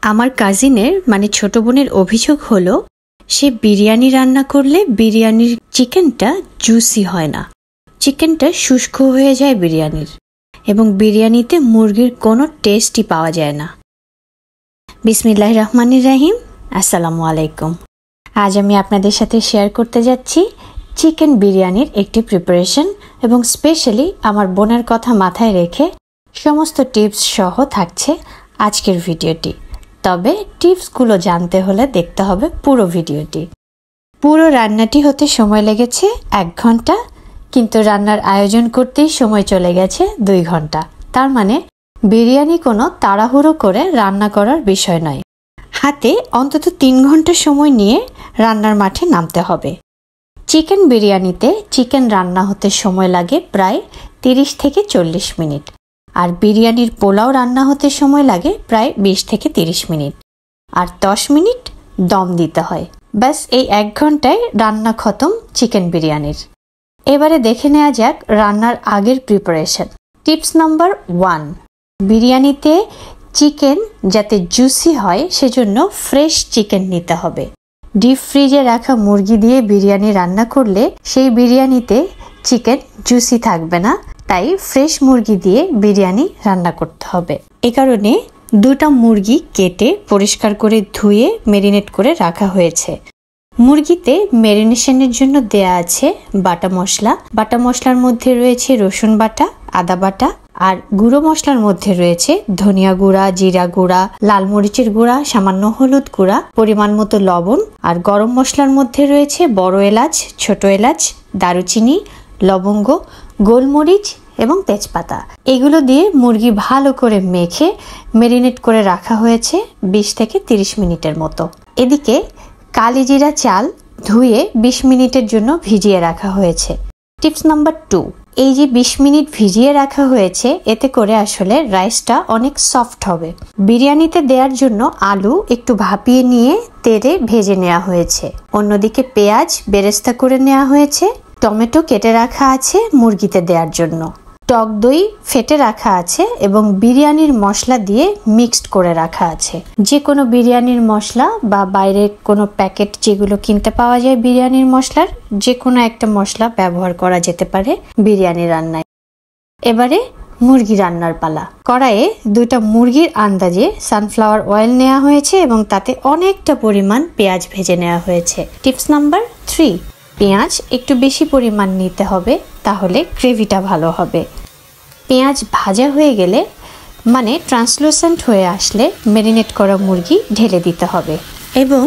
আমার কাজিনের মানে ছোট বোনের অভিযোগ হলো সে বিরিয়ানি রান্না করলে বিরিয়ানির চিকেনটা জুসি হয় না, চিকেনটা শুষ্ক হয়ে যায় বিরিয়ানির, এবং বিরিয়ানিতে মুরগির কোনো টেস্টই পাওয়া যায় না। বিসমিল্লাহির রহমানির রহিম। আসসালামু আলাইকুম। আজ আমি আপনাদের সাথে শেয়ার করতে যাচ্ছি চিকেন বিরিয়ানির একটি প্রিপারেশন, এবং স্পেশালি আমার বোনের কথা মাথায় রেখে সমস্ত টিপস সহ থাকছে আজকের ভিডিওটি। তবে টিপসগুলো জানতে হলে দেখতে হবে পুরো ভিডিওটি। পুরো রান্নাটি হতে সময় লেগেছে 1 ঘন্টা, কিন্তু রান্নার আয়োজন করতেই সময় চলে গেছে 2 ঘন্টা। তার মানে বিরিয়ানি কোনো তাড়াহুড়ো করে রান্না করার বিষয় নয়। হাতে অন্তত 3 ঘন্টা সময় নিয়ে রান্নার মাঠে নামতে হবে। চিকেন বিরিয়ানিতে চিকেন রান্না হতে সময় লাগে প্রায় 30 থেকে 40 মিনিট, আর বিরিয়ানির পোলাও রান্না হতে সময় লাগে প্রায় 20 থেকে 30 মিনিট, আর 10 মিনিট দম দিতে হয়। ব্যাস এই 1 ঘন্টায় রান্না খতম চিকেন বিরিয়ানির। এবারে দেখে নেওয়া যাক রান্নার আগের প্রিপারেশন। টিপস নাম্বার 1, বিরিয়ানিতে চিকেন যাতে জুসি হয় সেজন্য ফ্রেশ চিকেন নিতে হবে। ডিপ ফ্রিজে রাখা মুরগি দিয়ে বিরিয়ানি রান্না করলে সেই বিরিয়ানিতে চিকেন জুসি থাকবে না, তাই ফ্রেশ মুরগি দিয়ে বিরিয়ানি রান্না করতে হবে। এ কারণে 2টা মুরগি কেটে পরিষ্কার করে ধুয়ে ম্যারিনেট করে রাখা হয়েছে। মুরগিতে ম্যারিনেশনের জন্য দেয়া আছে বাটা মশলা। বাটা মশলার মধ্যে রয়েছে রসুন বাটা, আদা বাটা, আর গুঁড়ো মশলার মধ্যে রয়েছে ধনিয়া গুঁড়া, জিরা গুঁড়া, লাল মরিচের গুঁড়া, সামান্য হলুদ গুঁড়া, পরিমাণ মতো লবণ। আর গরম মশলার মধ্যে রয়েছে বড় এলাচ, ছোট এলাচ, দারুচিনি, লবঙ্গ, গোলমরিচ এবং তেজপাতা। এগুলো দিয়ে মুরগি ভালো করে মেখে ম্যারিনেট করে রাখা হয়েছে 20 থেকে 30 মিনিটের মতো। এদিকে কালিজিরা চাল ধুয়ে 20 মিনিটের জন্য ভিজিয়ে রাখা হয়েছে। টিপস নাম্বার 2, এই যে 20 মিনিট ভিজিয়ে রাখা হয়েছে এতে করে আসলে রাইসটা অনেক সফট হবে। বিরিয়ানিতে দেওয়ার জন্য আলু একটু ভাপিয়ে নিয়ে তেলে ভেজে নেওয়া হয়েছে। অন্যদিকে পেঁয়াজ বেরেস্তা করে নেওয়া হয়েছে। টমেটো কেটে রাখা আছে মুরগিতে দেওয়ার জন্য। টক দই ফেটে রাখা আছে এবং বিরিয়ানির মশলা দিয়ে মিক্সড করে রাখা আছে। যে কোনো বিরিয়ানির মশলা বা বাইরে কোনো প্যাকেট যেগুলো কিনতে পাওয়া যায় বিরিয়ানির মশলার, যে কোনো একটা মশলা ব্যবহার করা যেতে পারে বিরিয়ানি রান্নায়। এবারে মুরগি রান্নার পালা। কড়াইয়ে 2টা মুরগির আন্দাজে সানফ্লাওয়ার অয়েল নেওয়া হয়েছে এবং তাতে অনেকটা পরিমাণ পেঁয়াজ ভেজে নেওয়া হয়েছে। টিপস নাম্বার 3, পেঁয়াজ একটু বেশি পরিমাণ নিতে হবে, তাহলে গ্রেভিটা ভালো হবে। পেঁয়াজ ভাজা হয়ে গেলে মানে ট্রান্সলুসেন্ট হয়ে আসলে ম্যারিনেট করা মুরগি ঢেলে দিতে হবে এবং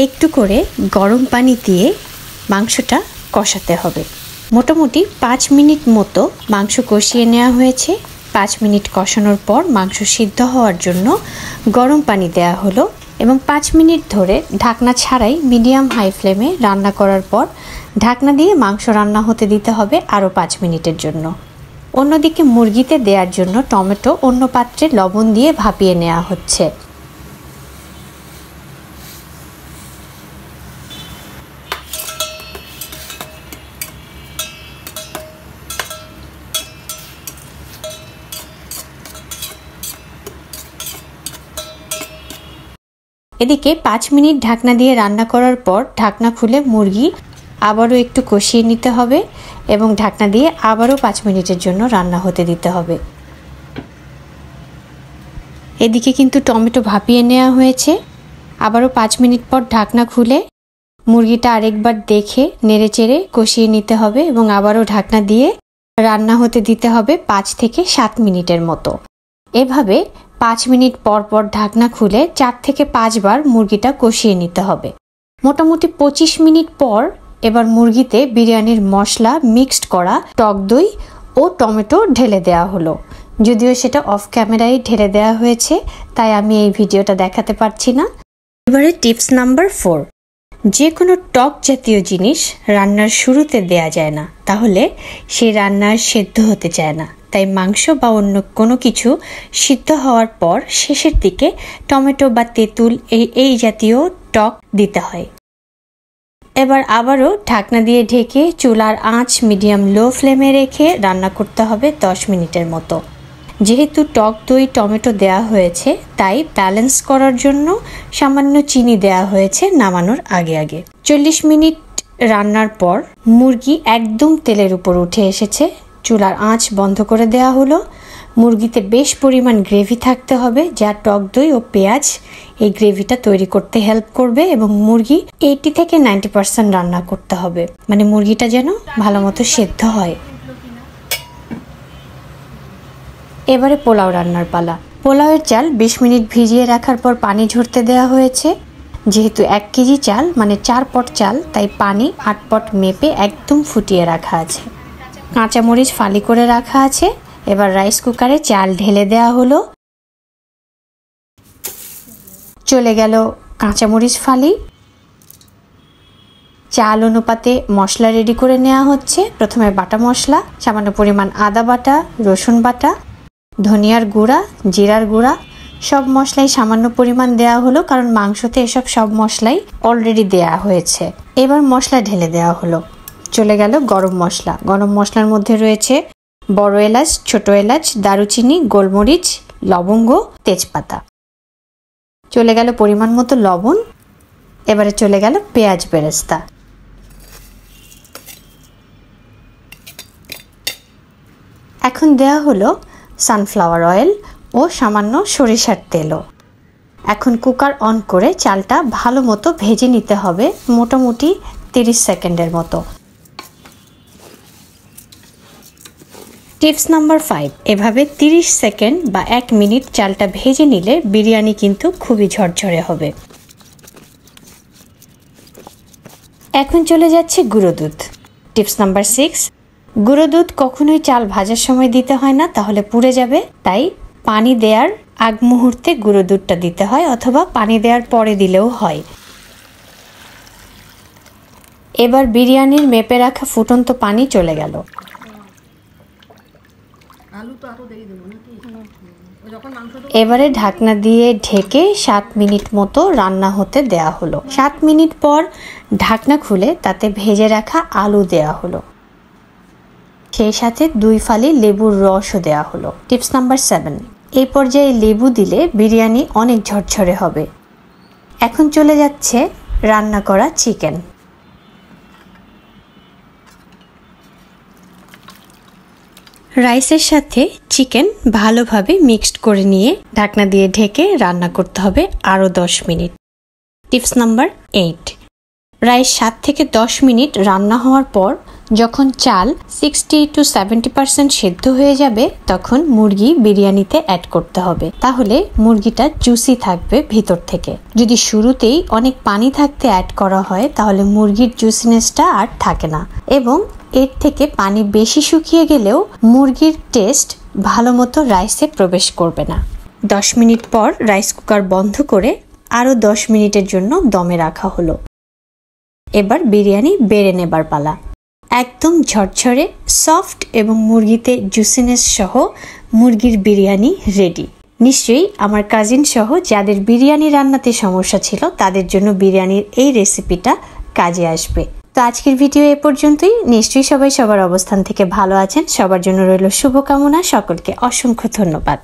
একটু করে গরম পানি দিয়ে মাংসটা কষাতে হবে। মোটামুটি 5 মিনিট মতো মাংস কষিয়ে নেওয়া হয়েছে। 5 মিনিট কষানোর পর মাংস সিদ্ধ হওয়ার জন্য গরম পানি দেওয়া হলো এবং 5 মিনিট ধরে ঢাকনা ছাড়াই মিডিয়াম হাই ফ্লেমে রান্না করার পর ঢাকনা দিয়ে মাংস রান্না হতে দিতে হবে আরও 5 মিনিটের জন্য। অন্যদিকে মুরগিতে দেওয়ার জন্য টমেটো অন্য পাত্রে লবণ দিয়ে ভাপিয়ে নেওয়া হচ্ছে। এদিকে 5 মিনিট ঢাকনা দিয়ে রান্না করার পর ঢাকনা খুলে মুরগি আবারও একটু কষিয়ে নিতে হবে এবং ঢাকনা দিয়ে আবারও 5 মিনিটের জন্য রান্না হতে দিতে হবে। এদিকে কিন্তু টমেটো ভাপিয়ে নেওয়া হয়েছে। আবারও 5 মিনিট পর ঢাকনা খুলে মুরগিটা আরেকবার দেখে নেড়েচেড়ে কষিয়ে নিতে হবে এবং আবারও ঢাকনা দিয়ে রান্না হতে দিতে হবে 5 থেকে 7 মিনিটের মতো। এভাবে 5 মিনিট পর পর ঢাকনা খুলে 4 থেকে 5 বার মুরগিটা কষিয়ে নিতে হবে। মোটামুটি 25 মিনিট পর এবার মুরগিতে বিরিয়ানির মশলা মিক্সড করা টক দই ও টমেটো ঢেলে দেওয়া হলো। যদিও সেটা অফ ক্যামেরায় ঢেলে দেওয়া হয়েছে, তাই আমি এই ভিডিওটা দেখাতে পারছি না। এবারে টিপস নাম্বার 4, যে কোনো টক জাতীয় জিনিস রান্নার শুরুতে দেয়া যায় না, তাহলে সেই রান্নার সেদ্ধ হতে চায় না। তাই মাংস বা অন্য কোনো কিছু সিদ্ধ হওয়ার পর শেষের দিকে টমেটো বা তেঁতুল এই জাতীয় টক দিতে হয়। এবার আবারও ঢাকনা দিয়ে ঢেকে চুলার আঁচ মিডিয়াম লো ফ্লেমে রেখে রান্না করতে হবে 10 মিনিটের মতো। যেহেতু টক দই টমেটো দেয়া হয়েছে তাই ব্যালেন্স করার জন্য সামান্য চিনি দেয়া হয়েছে নামানোর আগে আগে। 40 মিনিট রান্নার পর মুরগি একদম তেলের উপর উঠে এসেছে। চুলার আঁচ বন্ধ করে দেয়া হলো। মুরগিতে বেশ পরিমাণ গ্রেভি থাকতে হবে, যা টক দই ও পেঁয়াজ এই গ্রেভিটা তৈরি করতে হেল্প করবে এবং মুরগি 80 থেকে 90% রান্না করতে হবে, মানে মুরগিটা যেন ভালো মতো সেদ্ধ হয়। এবারে পোলাও রান্নার পালা। পোলাওয়ের চাল 20 মিনিট ভিজিয়ে রাখার পর পানি ঝরতে দেওয়া হয়েছে। যেহেতু 1 কেজি চাল মানে 4 পট চাল, তাই পানি 8 পট মেপে একদম ফুটিয়ে রাখা আছে। কাঁচামরিচ ফালি করে রাখা আছে। এবার রাইস কুকারে চাল ঢেলে দেওয়া হলো। চলে গেল কাঁচামরিচ ফালি। চাল অনুপাতে মশলা রেডি করে নেওয়া হচ্ছে। প্রথমে বাটা মশলা, সামান্য পরিমাণ আদা বাটা, রসুন বাটা, ধনিয়ার গুঁড়া, জিরার গুঁড়া, সব মশলাই সামান্য পরিমাণ দেওয়া হলো, কারণ মাংসতে এসব সব মশলাই অলরেডি দেওয়া হয়েছে। এবার মশলা ঢেলে দেওয়া হলো। চলে গেল গরম মশলা। গরম মশলার মধ্যে রয়েছে বড় এলাচ, ছোট এলাচ, দারুচিনি, গোলমরিচ, লবঙ্গ, তেজপাতা। চলে গেল পরিমাণ মতো লবণ। এবারে চলে গেল পেঁয়াজ বেরেস্তা। এখন দেয়া হলো সানফ্লাওয়ার অয়েল ও সামান্য সরিষার তেলও। এখন কুকার অন করে চালটা ভালো মতো ভেজে নিতে হবে, মোটামুটি 30 সেকেন্ডের মতো। টিপস নাম্বার 5, এভাবে 30 সেকেন্ড বা 1 মিনিট চালটা ভেজে নিলে বিরিয়ানি কিন্তু খুবই ঝরঝরে হবে। এখন চলে যাচ্ছে গুঁড়ো দুধ। টিপস নাম্বার 6, গুঁড়ো দুধ কখনোই চাল ভাজার সময় দিতে হয় না, তাহলে পুড়ে যাবে। তাই পানি দেওয়ার আগ মুহূর্তে গুঁড়ো দুধটা দিতে হয়, অথবা পানি দেওয়ার পরে দিলেও হয়। এবার বিরিয়ানির মেপে রাখা ফুটন্ত পানি চলে গেল। এবারে ঢাকনা দিয়ে ঢেকে 7 মিনিট মতো রান্না হতে দেয়া হলো। 7 মিনিট পর ঢাকনা খুলে তাতে ভেজে রাখা আলু দেয়া হলো, সেই সাথে 2 ফালি লেবুর রসও দেয়া হলো। টিপস নাম্বার 7, এই পর্যায়ে লেবু দিলে বিরিয়ানি অনেক ঝরঝরে হবে। এখন চলে যাচ্ছে রান্না করা চিকেন। রাইসের সাথে চিকেন ভালোভাবে মিক্সড করে নিয়ে ঢাকনা দিয়ে ঢেকে রান্না করতে হবে আরও 10 মিনিট। টিপস নাম্বার 8, রাইস 7 থেকে 10 মিনিট রান্না হওয়ার পর যখন চাল 60 to 70% সেদ্ধ হয়ে যাবে, তখন মুরগি বিরিয়ানিতে অ্যাড করতে হবে। তাহলে মুরগিটা জুসি থাকবে ভিতর থেকে। যদি শুরুতেই অনেক পানি থাকতে অ্যাড করা হয়, তাহলে মুরগির জুসিনেসটা আর থাকে না, এবং এর থেকে পানি বেশি শুকিয়ে গেলেও মুরগির টেস্ট ভালো মতো রাইসে প্রবেশ করবে না। 10 মিনিট পর রাইস কুকার বন্ধ করে আরও 10 মিনিটের জন্য দমে রাখা হলো। এবার বিরিয়ানি বেড়ে নেবার পালা। একদম ঝরঝরে, সফট এবং মুরগিতে জুসিনেস সহ মুরগির বিরিয়ানি রেডি। নিশ্চয়ই আমার কাজিন সহ যাদের বিরিয়ানি রান্নাতে সমস্যা ছিল তাদের জন্য বিরিয়ানির এই রেসিপিটা কাজে আসবে। তো আজকের ভিডিও এ পর্যন্তই। নিশ্চয়ই সবাই সবার অবস্থান থেকে ভালো আছেন। সবার জন্য রইল শুভকামনা। সকলকে অসংখ্য ধন্যবাদ।